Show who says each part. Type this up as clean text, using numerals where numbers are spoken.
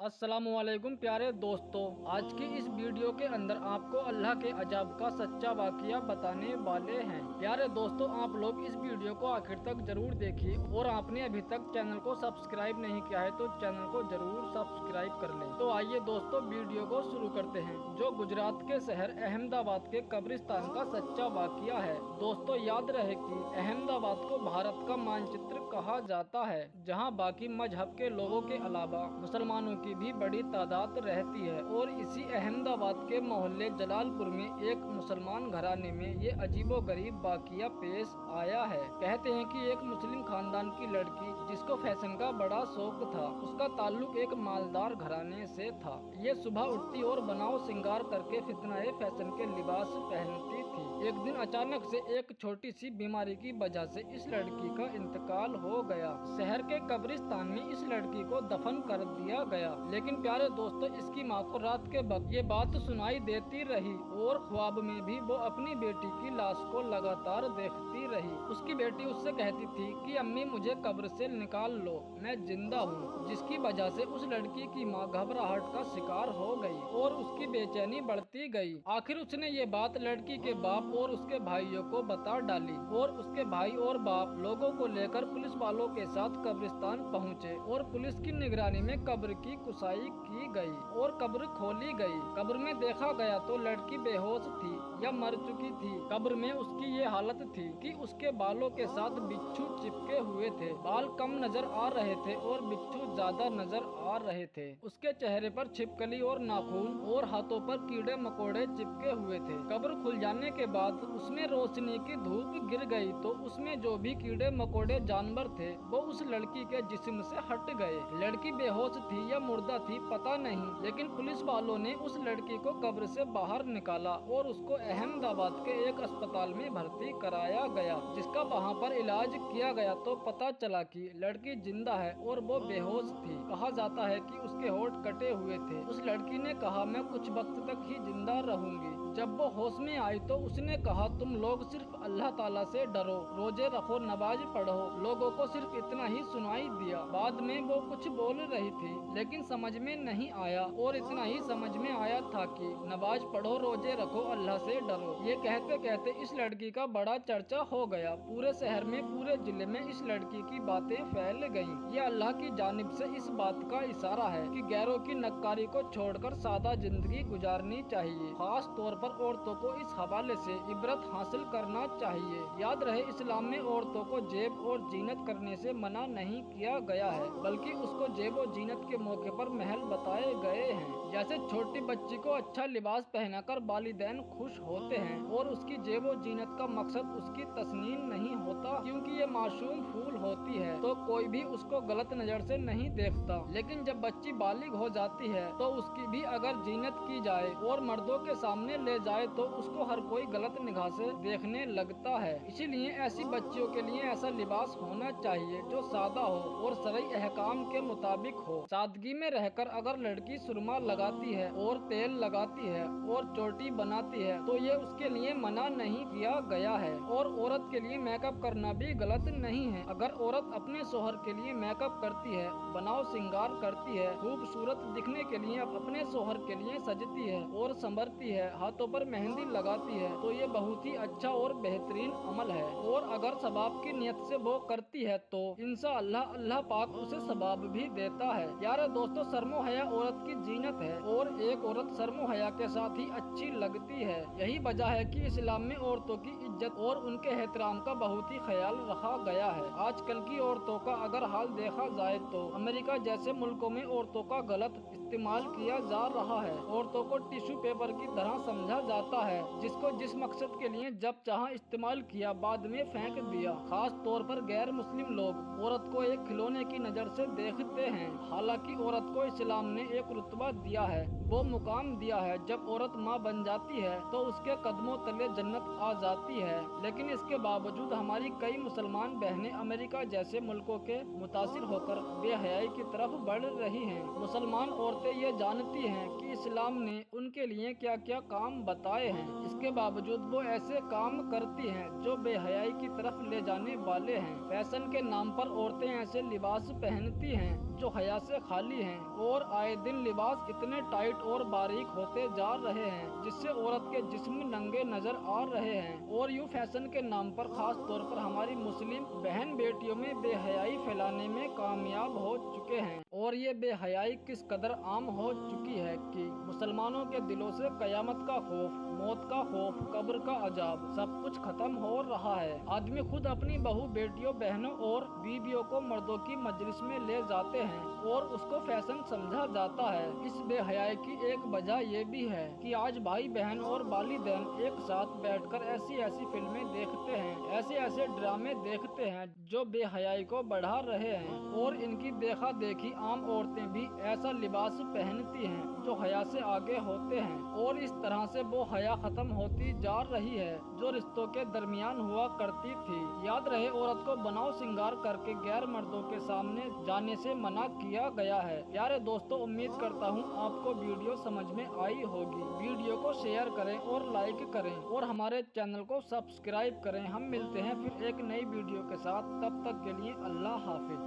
Speaker 1: अस्सलाम वालेकुम प्यारे दोस्तों, आज की इस वीडियो के अंदर आपको अल्लाह के अजाब का सच्चा वाक़या बताने वाले हैं। प्यारे दोस्तों, आप लोग इस वीडियो को आखिर तक जरूर देखिए और आपने अभी तक चैनल को सब्सक्राइब नहीं किया है तो चैनल को जरूर सब्सक्राइब कर लें। तो आइए दोस्तों, वीडियो को शुरू करते हैं, जो गुजरात के शहर अहमदाबाद के कब्रिस्तान का सच्चा वाक़या है। दोस्तों, याद रहे कि अहमदाबाद को भारत का मानचित्र कहा जाता है, जहां बाकी मजहब के लोगों के अलावा मुसलमानों की भी बड़ी तादाद रहती है। और इसी अहमदाबाद के मोहल्ले जलालपुर में एक मुसलमान घराने में ये अजीबोगरीब वाक़या पेश आया है। कहते हैं कि एक मुस्लिम खानदान की लड़की जिसको फैशन का बड़ा शौक था, उसका ताल्लुक एक मालदार घराने से था। ये सुबह उठती और बनाव श्रृंगार करके फितनाए फैशन के लिबास पहनती थी। एक दिन अचानक से एक छोटी सी बीमारी की वजह से इस लड़की का इंतकाल हो गया। शहर के कब्रिस्तान में इस लड़की को दफन कर दिया गया। लेकिन प्यारे दोस्तों, इसकी माँ को रात के वक्त ये बात सुनाई देती रही और ख्वाब में भी वो अपनी बेटी की लाश को लगातार देखती रही। उसकी बेटी उससे कहती थी कि अम्मी, मुझे कब्र से निकाल लो, मैं जिंदा हूँ। जिसकी वजह से उस लड़की की माँ घबराहट का शिकार हो गई और उसकी बेचैनी बढ़ती गई। आखिर उसने ये बात लड़की के बाप और उसके भाइयों को बता डाली और उसके भाई और बाप लोगों को लेकर पुलिस वालों के साथ कब्रिस्तान पहुँचे और पुलिस की निगरानी में कब्र की कुसाई की गई और कब्र खोली गई। कब्र में देखा गया तो लड़की बेहोश थी या मर चुकी थी। कब्र में उसकी ये हालत थी कि उसके बालों के साथ बिच्छू चिपके हुए थे। बाल कम नजर आ रहे थे और बिच्छू ज्यादा नजर आ रहे थे। उसके चेहरे पर छिपकली और नाखून और हाथों पर कीड़े मकोड़े चिपके हुए थे। कब्र खुल जाने के बाद उसमें रोशनी की धूप गिर गई तो उसमें जो भी कीड़े मकोड़े जानवर थे वो उस लड़की के जिस्म से हट गए। लड़की बेहोश थी या मुर्दा थी पता नहीं, लेकिन पुलिस वालों ने उस लड़की को कब्र से बाहर निकाला और उसको अहमदाबाद के एक अस्पताल में भर्ती कराया गया, जिसका वहां पर इलाज किया गया तो पता चला कि लड़की जिंदा है और वो बेहोश थी। कहा जाता है कि उसके होंठ कटे हुए थे। उस लड़की ने कहा, मैं कुछ वक्त तक ही जिंदा रहूंगी। जब वो होश में आई तो उसने कहा, तुम लोग सिर्फ अल्लाह ताला से डरो, रोजे रखो, नमाज पढ़ो। लोगों को सिर्फ इतना ही सुनाई दिया। बाद में वो कुछ बोल रही थी लेकिन समझ में नहीं आया और इतना ही समझ में आया था कि नमाज पढ़ो, रोजे रखो, अल्लाह से डरो। ये कहते कहते इस लड़की का बड़ा चर्चा हो गया। पूरे शहर में, पूरे जिले में इस लड़की की बातें फैल गईं। ये अल्लाह की जानिब से इस बात का इशारा है कि गैरों की नक्कारी को छोड़कर सादा जिंदगी गुजारनी चाहिए। खास तौर पर औरतों को इस हवाले से इबरत हासिल करना चाहिए। याद रहे, इस्लाम में औरतों को जेब और जीनत करने से मना नहीं किया गया है, बल्कि उसको जेब और जीनत के मौके पर महल बताए गए हैं। जैसे छोटी बच्ची को अच्छा लिबास पहनाकर वालिदैन खुश होते हैं और उसकी जेब और जीनत का मकसद उसकी तस्नीन नहीं होता, क्योंकि ये मासूम फूल होती है तो कोई भी उसको गलत नजर से नहीं देखता। लेकिन जब बच्ची बालिग हो जाती है तो उसकी भी अगर जीनत की जाए और मर्दों के सामने ले जाए तो उसको हर कोई गलत निगाह से देखने लगता है। इसीलिए ऐसी बच्चियों के लिए ऐसा लिबास होना चाहिए जो सादा हो और शरई अहकाम के मुताबिक हो। सादगी में रहकर अगर लड़की सुरमा लगाती है और तेल लगाती है और चोटी बनाती है तो ये उसके लिए मना नहीं किया गया है। और औरत के लिए मेकअप करना भी गलत नहीं है। अगर औरत अपने शोहर के लिए मेकअप करती है, बनाव श्रृंगार करती है, खूबसूरत दिखने के लिए अपने शोहर के लिए सजती है और संवरती है, हाथों पर मेहंदी लगाती है, तो ये बहुत ही अच्छा और बेहतरीन अमल है। और अगर सवाब की नियत से वो करती है तो इंशाअल्लाह अल्लाह पाक उसे सवाब भी देता है। यार दोस्तों, शर्मो हया औरत की जीनत है और एक औरत शर्मो हया के साथ ही अच्छी लगती है। यही वजह है कि इस्लाम में औरतों की इज्जत और उनके एहतराम का बहुत ही ख्याल रखा गया है। आजकल की औरतों का अगर हाल देखा जाए तो अमेरिका जैसे मुल्कों में औरतों का गलत इस्तेमाल किया जा रहा है। औरतों को टिश्यू पेपर की तरह समझा जाता है, जिसको जिस मकसद के लिए जब चाहा इस्तेमाल किया, बाद में फेंक दिया। खास तौर पर गैर मुस्लिम लोग औरत को एक खिलौने की नज़र से देखते हैं। हालांकि औरत को इस्लाम ने एक रुतबा दिया है, वो मुकाम दिया है। जब औरत माँ बन जाती है तो उसके कदमों तले जन्नत आ जाती है। लेकिन इसके बावजूद हमारी कई मुसलमान बहनें अमेरिका जैसे मुल्कों के मुतासिर होकर बेहयाई की तरफ बढ़ रही हैं। मुसलमान औरतें ये जानती हैं कि इस्लाम ने उनके लिए क्या क्या काम बताए हैं, इसके बावजूद वो ऐसे काम करती हैं जो बेहयाई की तरफ ले जाने वाले हैं। फैशन के नाम पर औरतें ऐसे लिबास पहनती हैं जो हया से खाली हैं, और आए दिन लिबास इतने टाइट और बारीक होते जा रहे हैं जिससे औरत के जिस्म नंगे नजर आ रहे हैं। और यूं फैशन के नाम पर खास तौर पर हमारी मुस्लिम बहन बेटियों में बेहयाई फैलाने में कामयाब हो चुके हैं। और ये बेहयाई किस कदर आम हो चुकी है कि मुसलमानों के दिलों से कयामत का खौफ, मौत का खौफ, कब्र का अजाब सब कुछ खत्म हो रहा है। आदमी खुद अपनी बहू, बेटियों, बहनों और बीवियों को मर्दों की मजलिस में ले जाते हैं और उसको फैशन समझा जाता है। इस बेहयाई की एक वजह ये भी है कि आज भाई बहन और वालिदैन एक साथ बैठकर ऐसी ऐसी फिल्में देखते हैं, ऐसे ऐसे ड्रामे देखते हैं जो बेहयाई को बढ़ा रहे हैं। और इनकी देखा देखी आम औरतें भी ऐसा लिबास पहनती हैं जो हया से आगे होते हैं, और इस तरह से वो हया खत्म होती जा रही है जो रिश्तों के दरमियान हुआ करती थी। याद रहे, औरत को बनाव श्रृंगार करके गैर मर्दों के सामने जाने से मना किया गया है। प्यारे दोस्तों, उम्मीद करता हूँ आपको वीडियो समझ में आई होगी। वीडियो को शेयर करें और लाइक करें और हमारे चैनल को सब्सक्राइब करें। हम मिलते हैं फिर एक नई वीडियो के साथ, तब तक के लिए अल्लाह हाफिज।